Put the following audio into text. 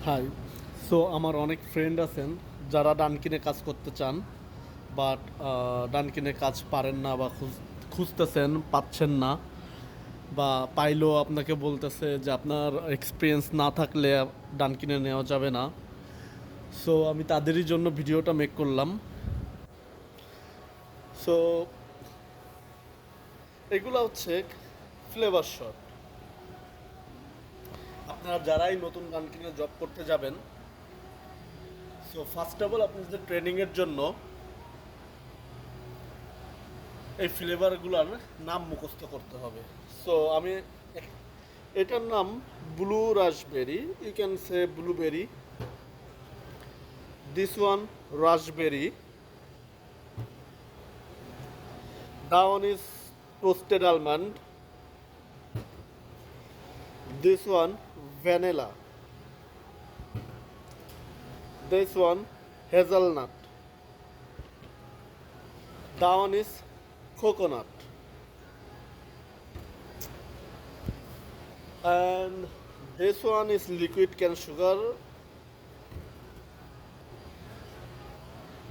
High. So আমার অনেক friend আছেন যারা ডানকিনে কাজ করতে চান, বাট ডানকিনে কাজ পারেন না বা খুঁজতেছেন, পাচ্ছেন না, বা পাইলেও আপনাকে বলতেছে যে আপনার এক্সপিরিয়েন্স না থাকলে ডানকিনে নেওয়া যাবে না। সো আমি তাদেরই জন্য ভিডিওটা মেক করলাম। সো এগুলো হচ্ছে ফ্লেভার শট। আপনারা যারাই নতুন ডানকিনে জব করতে যাবেন, সো ফার্স্ট অফ অল আপনাদের ট্রেনিংয়ের জন্য এই ফ্লেভারগুলোর নাম মুখস্থ করতে হবে। সো আমি এটার নাম blue raspberry, you can say blueberry. This one raspberry, the one is toasted almond, this one vanilla, this one hazelnut, the one is coconut, and this one is liquid cane sugar,